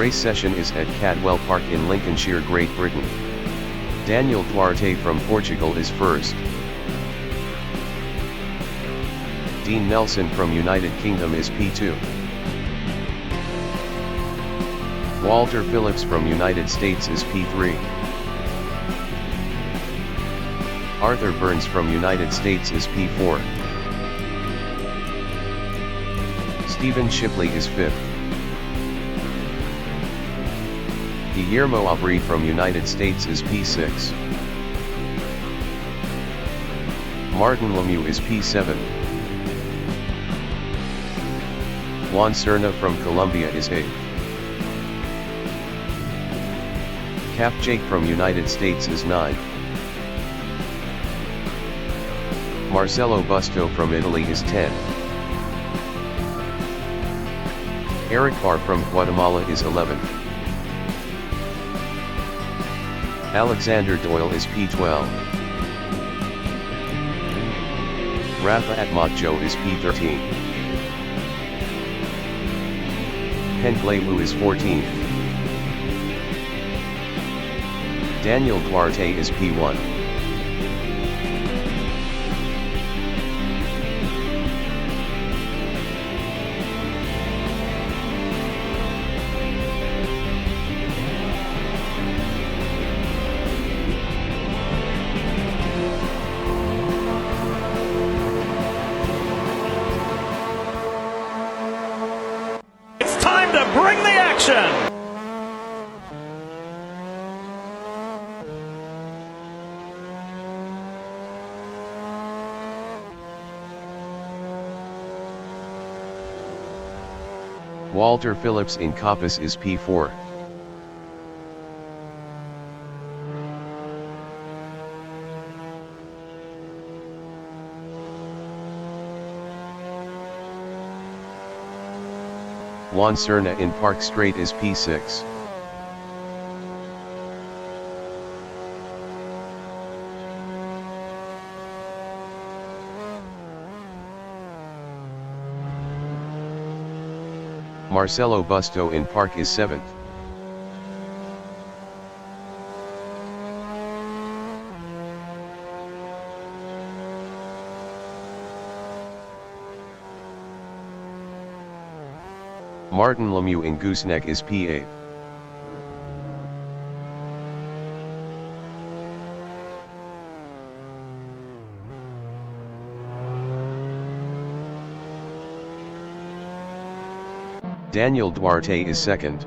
Race session is at Cadwell Park in Lincolnshire, Great Britain. Daniel Duarte from Portugal is first. Dean Nelson from United Kingdom is P2. Walter Phillips from United States is P3. Arthur Burns from United States is P4. Stephen Shipley is 5th. Guillermo Aubry from United States is P6. Martin Lemieux is P7. Juan Serna from Colombia is 8th. CAPT Jake from United States is 9th. Marcelo Busto from Italy is 10th. Eric Barr from Guatemala is 11th. Alexander Doyle is P12. Rafa Atmajo is P13. Hengley Wu is 14th. Daniel Duarte is P1. Bring the action! Walter Phillips in Coppice is P4. Juan Serna in Park Straight is P6. Marcelo Busto in Park is 7th. Martin Lemieux in Gooseneck is P8. Daniel Duarte is 2nd.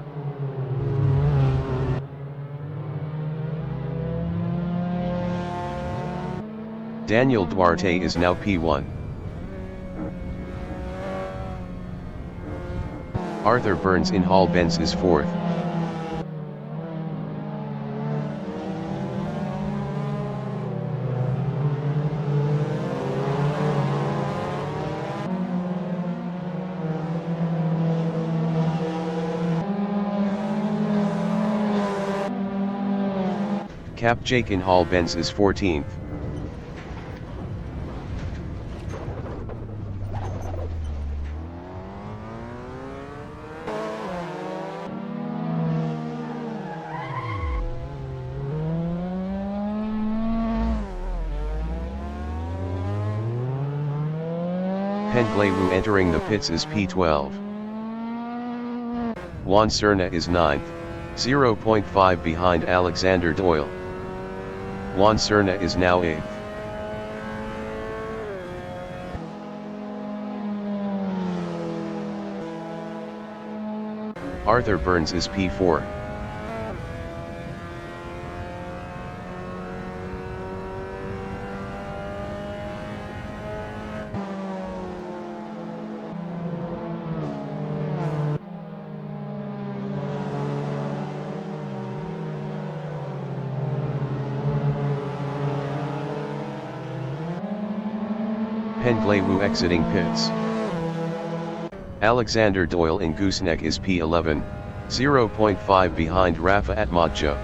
Daniel Duarte is now P1. Arthur Burns in Hall Benz is 4th. CAPT Jake in Hall Benz is 14th. Hengley Wu entering the pits is P12. Juan Serna is 9th, 0.5 behind Alexander Doyle. Juan Serna is now 8th. Arthur Burns is P4. Hengley Wu exiting pits. Alexander Doyle in Gooseneck is P11, 0.5 behind Rafa Atmajo.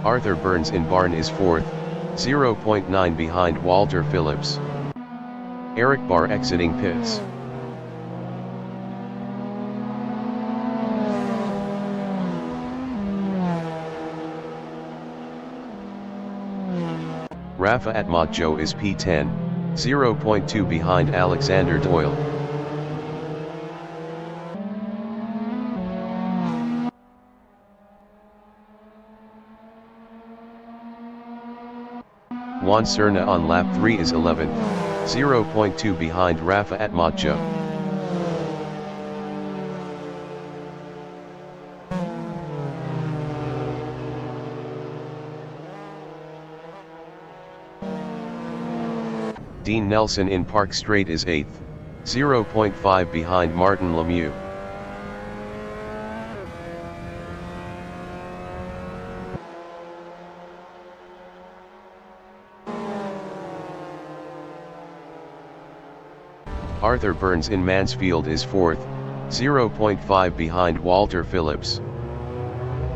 Arthur Burns in barn is 4th, 0.9 behind Walter Phillips. Eric Barr exiting pits. Rafa at Mojo is P10, 0.2 behind Alexander Doyle. Juan Serna on lap 3 is 11th, 0.2 behind Rafa at Mojo. Dean Nelson in Park Straight is 8th, 0.5 behind Martin Lemieux. Arthur Burns in Mansfield is 4th, 0.5 behind Walter Phillips.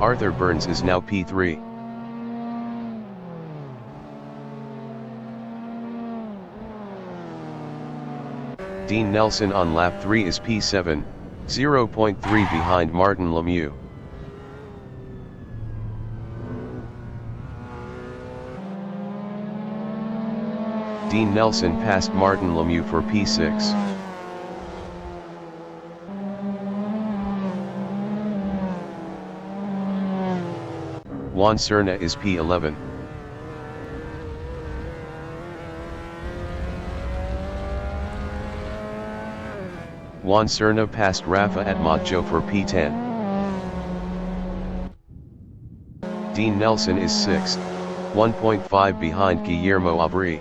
Arthur Burns is now P3. Dean Nelson on lap 3 is P7, 0.3 behind Martin Lemieux. Dean Nelson passed Martin Lemieux for P6. Juan Serna is P11. Juan Serna passed Rafa at Mojo for P10. Dean Nelson is 6th, 1.5 behind Guillermo Aubry.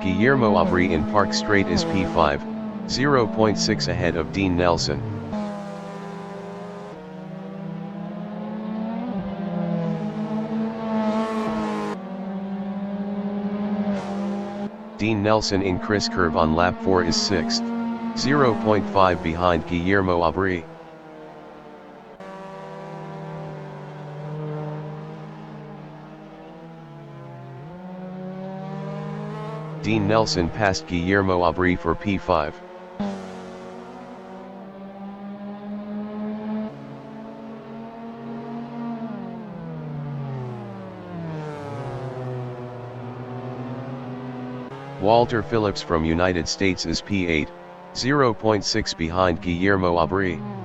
Guillermo Aubry in Park Straight is P5, 0.6 ahead of Dean Nelson. Dean Nelson in Chris Curve on lap 4 is 6th, 0.5 behind Guillermo Aubry. Dean Nelson passed Guillermo Aubry for P5. Walter Phillips from United States is P8, 0.6 behind Guillermo Aubry.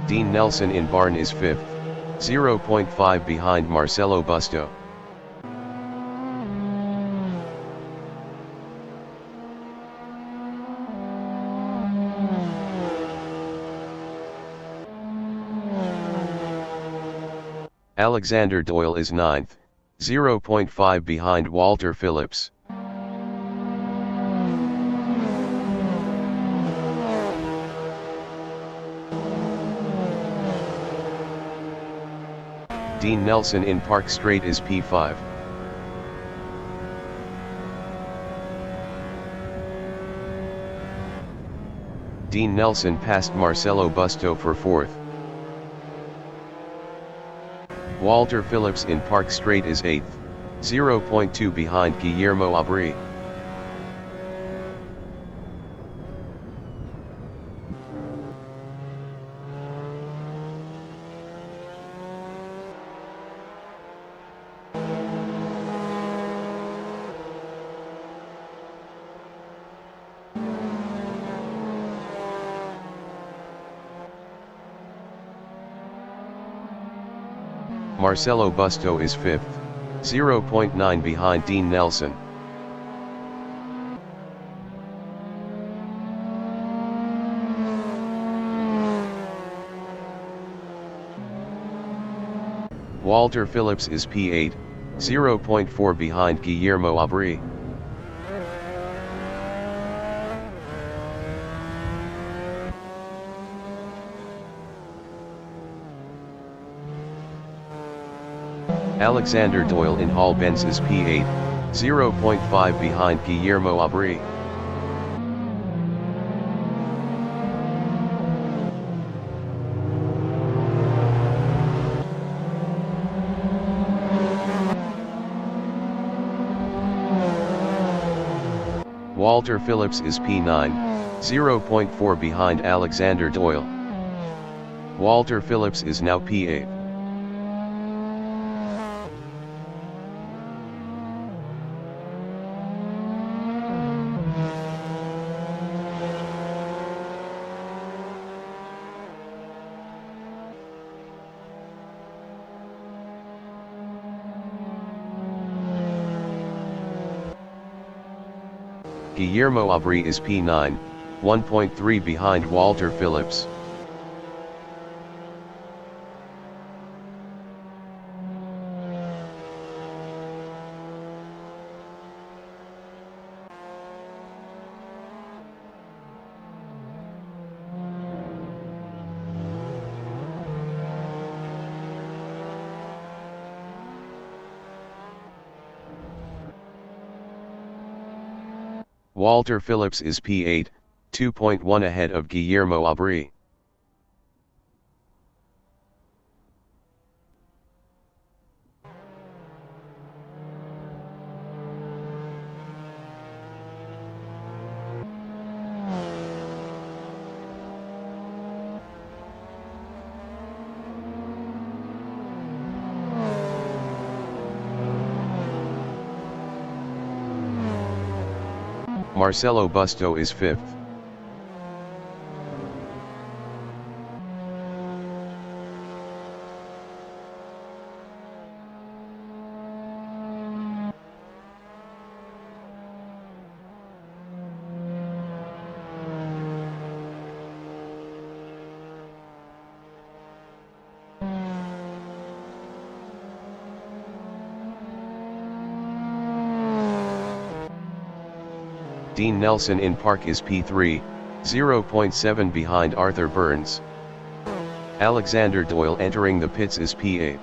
Dean Nelson in barn is 5th, 0.5 behind Marcelo Busto. Alexander Doyle is 9th, 0.5 behind Walter Phillips. Dean Nelson in Park Straight is P5. Dean Nelson passed Marcelo Busto for 4th. Walter Phillips in Park Straight is 8th, 0.2 behind Guillermo Aubry. Marcelo Busto is 5th, 0.9 behind Dean Nelson. Walter Phillips is P8, 0.4 behind Guillermo Aubry. Alexander Doyle in Hall Benz is P8, 0.5 behind Guillermo Aubry. Walter Phillips is P9, 0.4 behind Alexander Doyle. Walter Phillips is now P8. Guillermo Aubry is P9, 1.3 behind Walter Phillips. Walter Phillips is P8, 2.1 ahead of Guillermo Aubry. Marcelo Busto is 5th. Dean Nelson in Park is P3, 0.7 behind Arthur Burns. Alexander Doyle entering the pits is P8.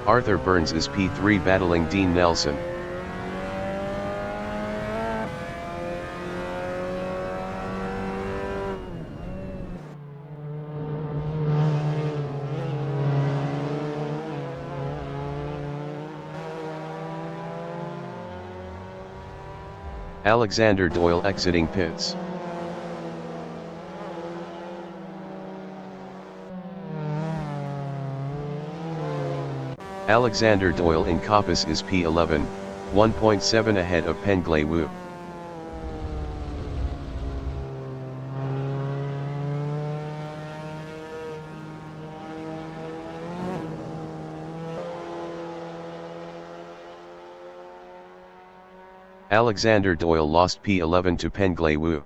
Arthur Burns is P3 battling Dean Nelson. Alexander Doyle exiting pits. Alexander Doyle in Coppice is P11, 1.7 ahead of Penglai Wu. Alexander Doyle lost P11 to Penglai Wu.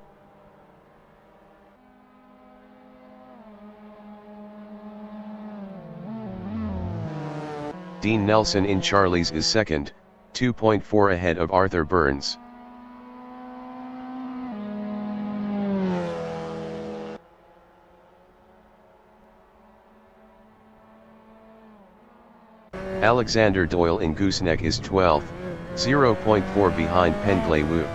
Dean Nelson in Charlie's is 2nd, 2.4 ahead of Arthur Burns. Alexander Doyle in Gooseneck is 12th, 0.4 behind Penglai Wu.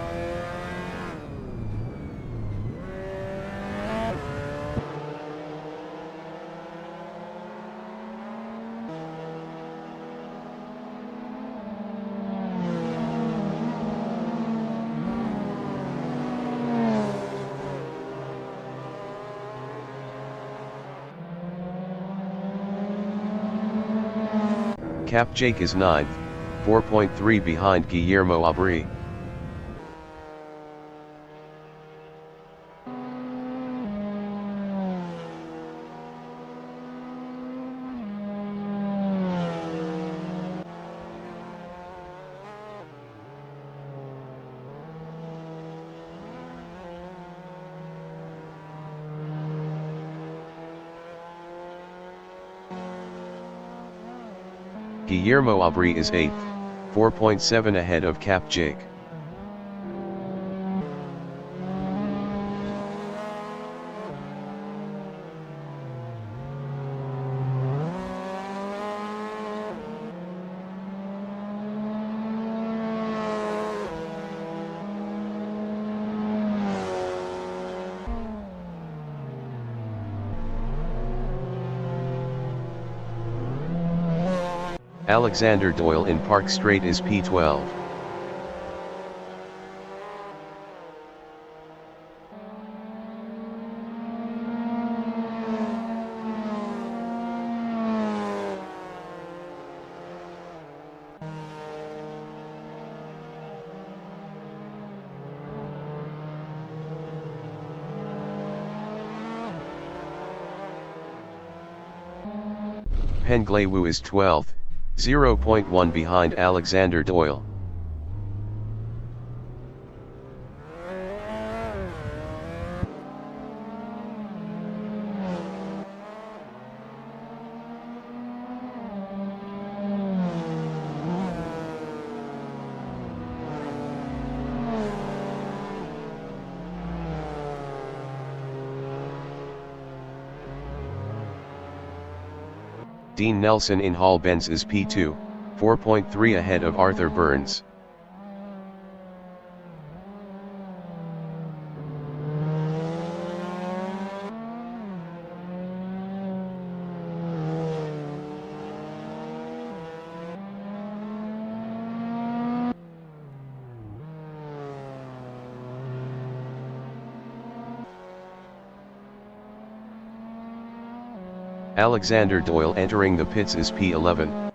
CAPT Jake is 9th, 4.3 behind Guillermo Aubry. Guillermo Aubry is 8th, 4.7 ahead of CAPT Jake. Alexander Doyle in Park Straight is P12. Penglewu is 12th, 0.1 behind Alexander Doyle. Dean Nelson in Hall Benz is P2, 4.3 ahead of Arthur Burns. Alexander Doyle entering the pits is P11.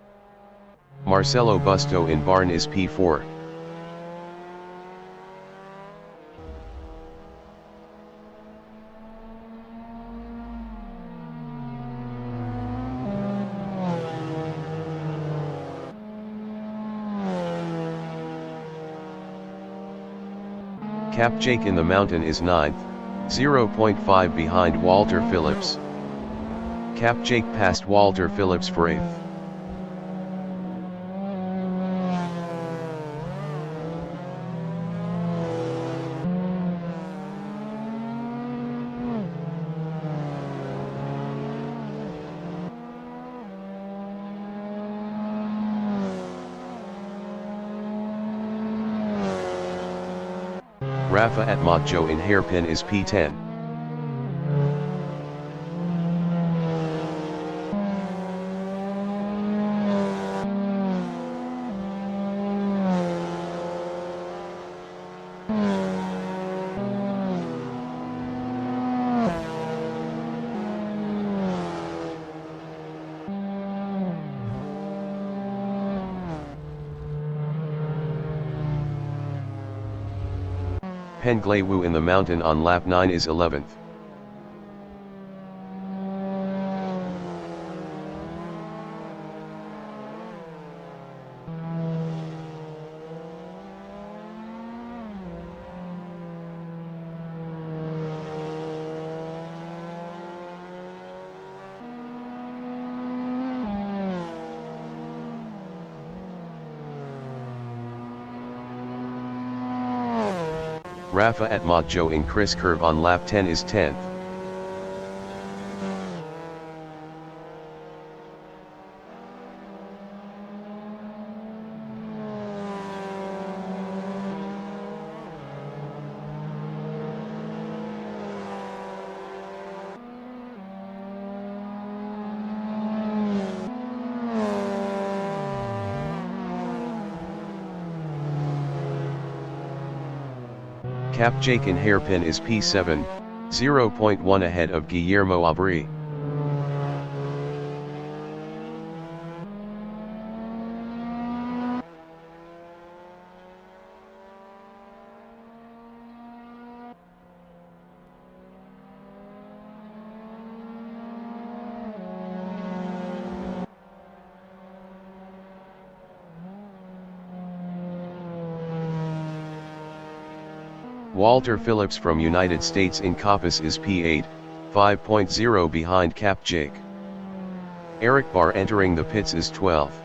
Marcelo Busto in barn is P4. CAPT Jake in the mountain is 9th, 0.5 behind Walter Phillips. CAPT Jake passed Walter Phillips for 8th. Rafa at Mojo in hairpin is P10. Penglewu in the mountain on lap 9 is 11th. Rafa at Mojo in Chris Curve on lap 10 is 10th. CAPT Jake in hairpin is P7, 0.1 ahead of Guillermo Aubry. Walter Phillips from United States in Coppice is P8, 5.0 behind CAPT Jake. Eric Barr entering the pits is 12th.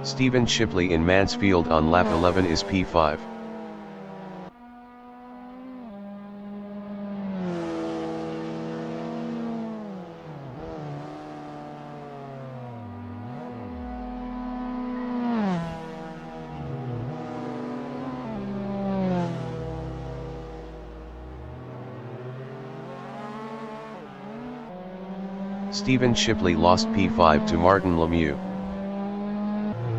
Stephen Shipley in Mansfield on lap 11 is P5. Stephen Shipley lost P5 to Martin Lemieux.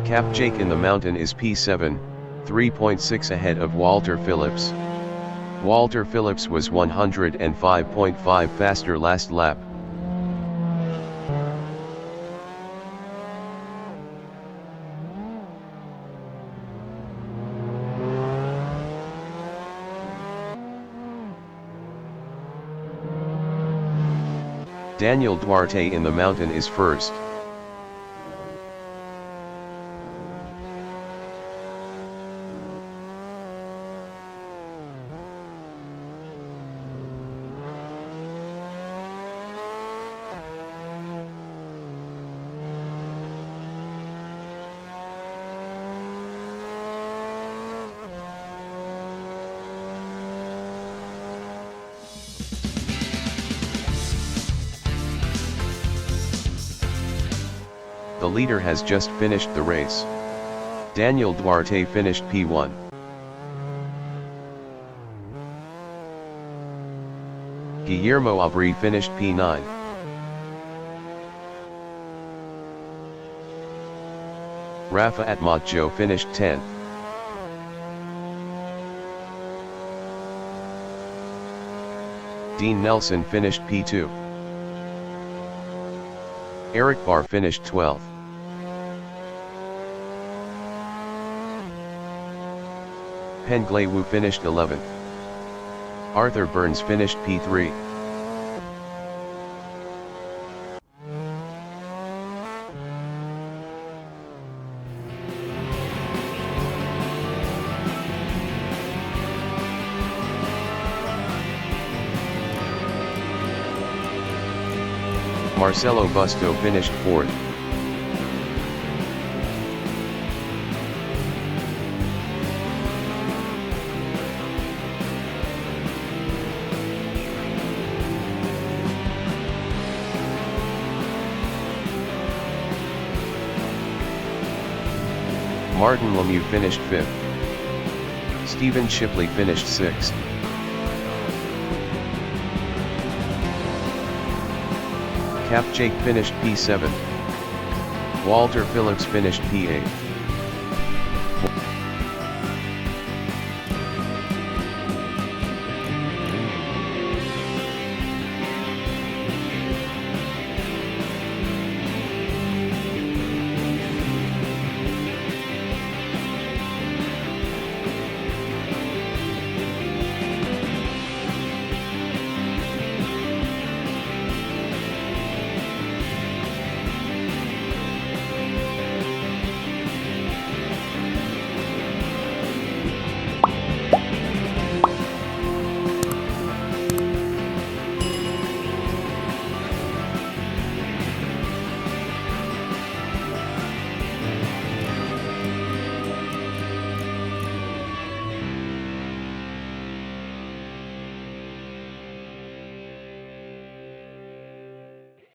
CAPT Jake in the Mountain is P7, 3.6 ahead of Walter Phillips. Walter Phillips was 105.5 faster last lap. Daniel Duarte in the Mountain is first. The leader has just finished the race. Daniel Duarte finished P1. Guillermo Aubry finished P9. Rafa Atmajo finished 10th. Dean Nelson finished P2. Eric Barr finished 12th. Pen Glewu finished 11th. Arthur Burns finished P3. Marcelo Busto finished 4th. Martin Lemieux finished 5th. Stephen Shipley finished 6th. CAPT Jake finished P7. Walter Phillips finished P8.